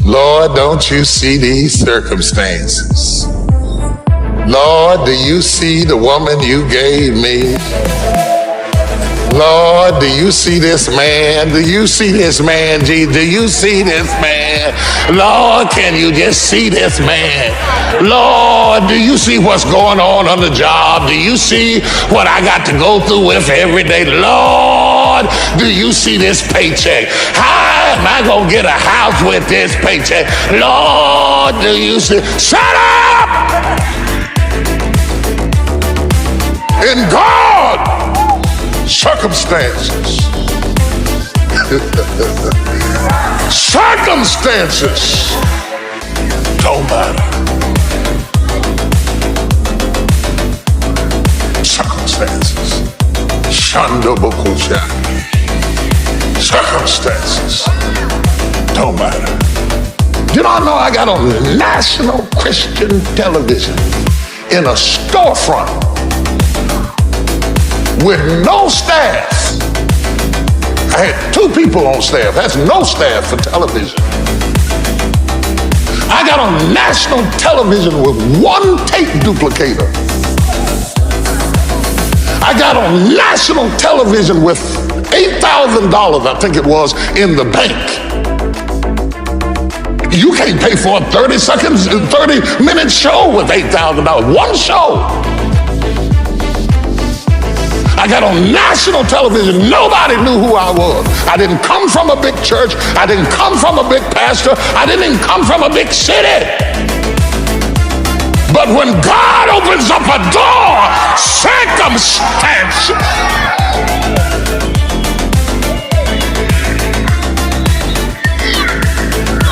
Lord, don't you see these circumstances? Lord, do you see the woman you gave me? Lord, do you see this man? Do you see this man, Jesus? Do you see this man? Lord, can you just see this man? Lord, do you see what's going on the job? Do you see what I got to go through with every day? Lord, do you see this paycheck? How am I going to get a house with this paycheck? Lord, do you see? Shut up! In God, circumstances. Circumstances don't matter. Circumstances. Shandobokusha. Circumstances don't matter. You don't know I got on national Christian television in a storefront with no staff. I had 2 people on staff. That's no staff for television. I got on national television with 1 tape duplicator. I got on national television with $8,000, I think it was, in the bank. You can't pay for a 30-minute show with $8,000. 1 show. I got on national television. Nobody knew who I was. I didn't come from a big church. I didn't come from a big pastor. I didn't even come from a big city. But when God opens up a door, circumstances.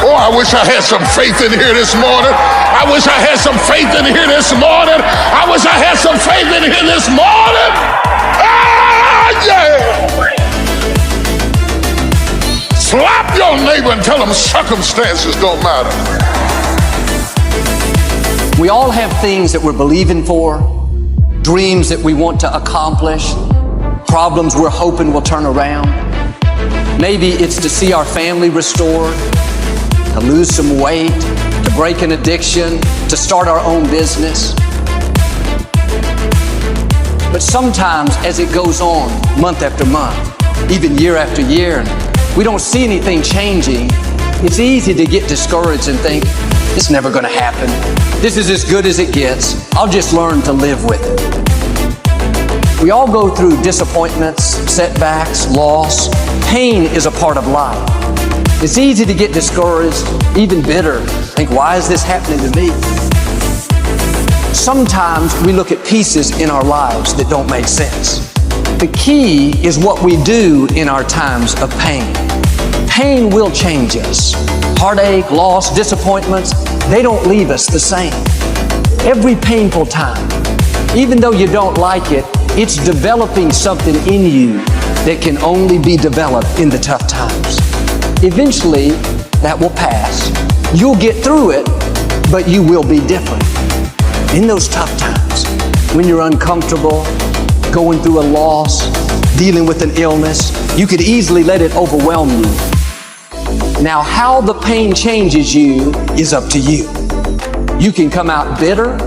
Oh, I wish I had some faith in here this morning. I wish I had some faith in here this morning. I wish I had some faith in here this morning. Yeah. Slap your neighbor and tell them circumstances don't matter. We all have things that we're believing for, dreams that we want to accomplish, problems we're hoping will turn around. Maybe it's to see our family restored, to lose some weight, to break an addiction, to start our own business. But sometimes as it goes on, month after month, even year after year, and we don't see anything changing, it's easy to get discouraged and think, it's never going to happen. This is as good as it gets. I'll just learn to live with it. We all go through disappointments, setbacks, loss. Pain is a part of life. It's easy to get discouraged, even bitter. Think, why is this happening to me? Sometimes we look at pieces in our lives that don't make sense. The key is what we do in our times of pain. Pain will change us. Heartache, loss, disappointments, they don't leave us the same. Every painful time, even though you don't like it, it's developing something in you that can only be developed in the tough times. Eventually, that will pass. You'll get through it, but you will be different. In those tough times, when you're uncomfortable, going through a loss, dealing with an illness, you could easily let it overwhelm you. Now, how the pain changes you is up to you. You can come out bitter,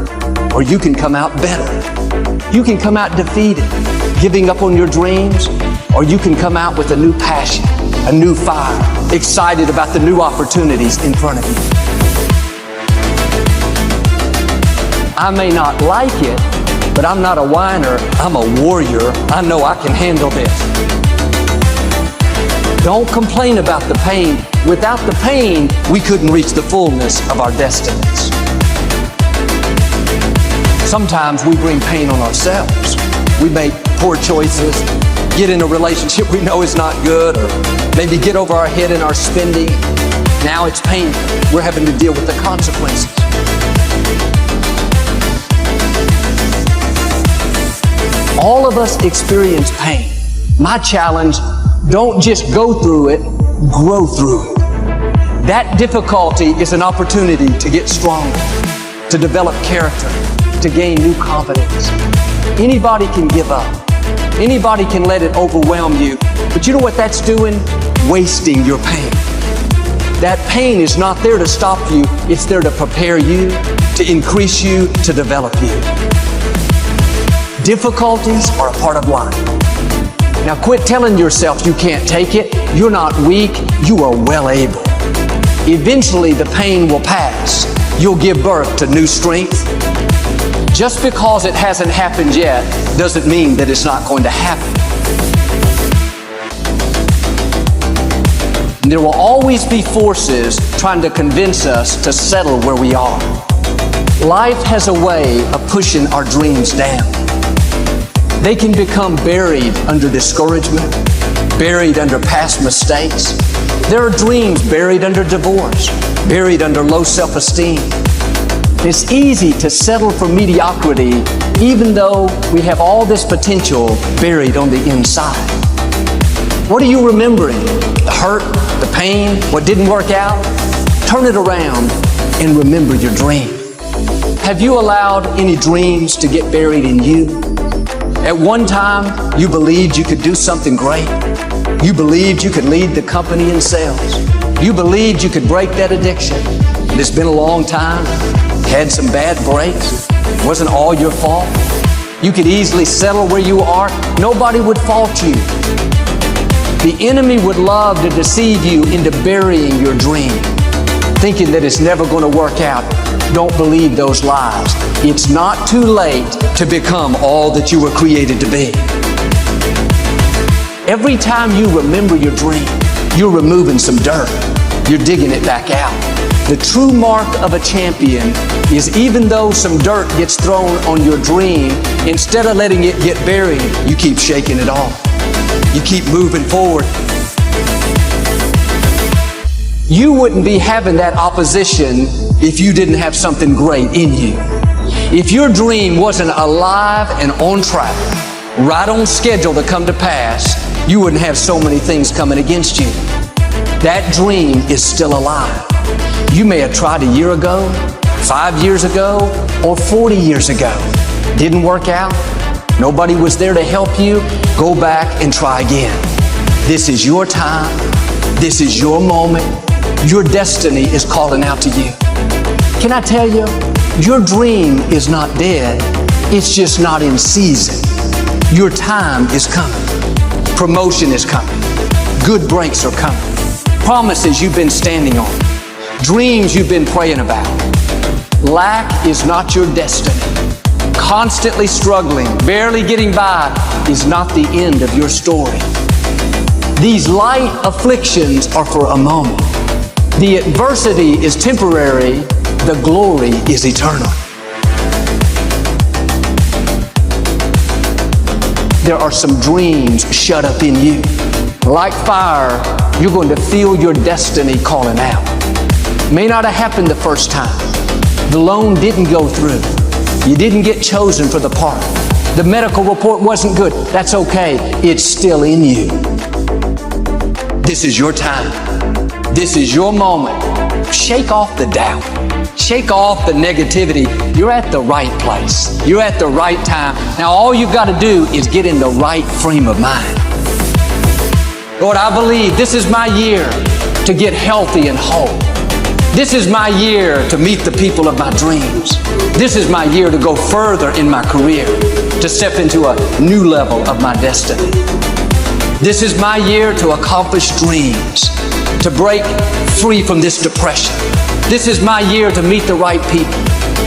or you can come out better. You can come out defeated, giving up on your dreams, or you can come out with a new passion, a new fire, excited about the new opportunities in front of you. I may not like it, but I'm not a whiner, I'm a warrior. I know I can handle this. Don't complain about the pain. Without the pain, we couldn't reach the fullness of our destinies. Sometimes we bring pain on ourselves. We make poor choices, get in a relationship we know is not good, or maybe get over our head in our spending. Now it's painful. We're having to deal with the consequences. All of us experience pain. My challenge, don't just go through it, grow through it. That difficulty is an opportunity to get stronger, to develop character, to gain new confidence. Anybody can give up. Anybody can let it overwhelm you. But you know what that's doing? Wasting your pain. That pain is not there to stop you. It's there to prepare you, to increase you, to develop you. Difficulties are a part of life. Now quit telling yourself you can't take it. You're not weak. You are well able. Eventually the pain will pass. You'll give birth to new strength. Just because it hasn't happened yet doesn't mean that it's not going to happen. There will always be forces trying to convince us to settle where we are. Life has a way of pushing our dreams down. They can become buried under discouragement, buried under past mistakes. There are dreams buried under divorce, buried under low self-esteem. It's easy to settle for mediocrity even though we have all this potential buried on the inside. What are you remembering? The hurt, the pain, what didn't work out? Turn it around and remember your dream. Have you allowed any dreams to get buried in you? At one time, you believed you could do something great. You believed you could lead the company in sales. You believed you could break that addiction. And it's been a long time. Had some bad breaks. It wasn't all your fault. You could easily settle where you are. Nobody would fault you. The enemy would love to deceive you into burying your dream, thinking that it's never going to work out. Don't believe those lies. It's not too late to become all that you were created to be. Every time you remember your dream, you're removing some dirt. You're digging it back out. The true mark of a champion is even though some dirt gets thrown on your dream, instead of letting it get buried, you keep shaking it off. You keep moving forward. You wouldn't be having that opposition if you didn't have something great in you. If your dream wasn't alive and on track, right on schedule to come to pass, you wouldn't have so many things coming against you. That dream is still alive. You may have tried a year ago, 5 years ago, or 40 years ago. Didn't work out. Nobody was there to help you. Go back and try again. This is your time. This is your moment. Your destiny is calling out to you. Can I tell you, your dream is not dead. It's just not in season. Your time is coming. Promotion is coming. Good breaks are coming. Promises you've been standing on. Dreams you've been praying about. Lack is not your destiny. Constantly struggling, barely getting by is not the end of your story. These light afflictions are for a moment. The adversity is temporary. The glory is eternal. There are some dreams shut up in you. Like fire, you're going to feel your destiny calling out. May not have happened the first time. The loan didn't go through. You didn't get chosen for the part. The medical report wasn't good. That's okay. It's still in you. This is your time. This is your moment. Shake off the doubt. Shake off the negativity. You're at the right place. You're at the right time. Now all you've got to do is get in the right frame of mind. Lord, I believe this is my year to get healthy and whole. This is my year to meet the people of my dreams. This is my year to go further in my career, to step into a new level of my destiny. This is my year to accomplish dreams, to break free from this depression. This is my year to meet the right people.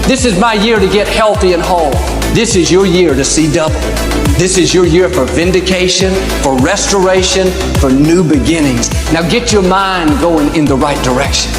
This is my year to get healthy and whole. This is your year to see double. This is your year for vindication, for restoration, for new beginnings. Now get your mind going in the right direction.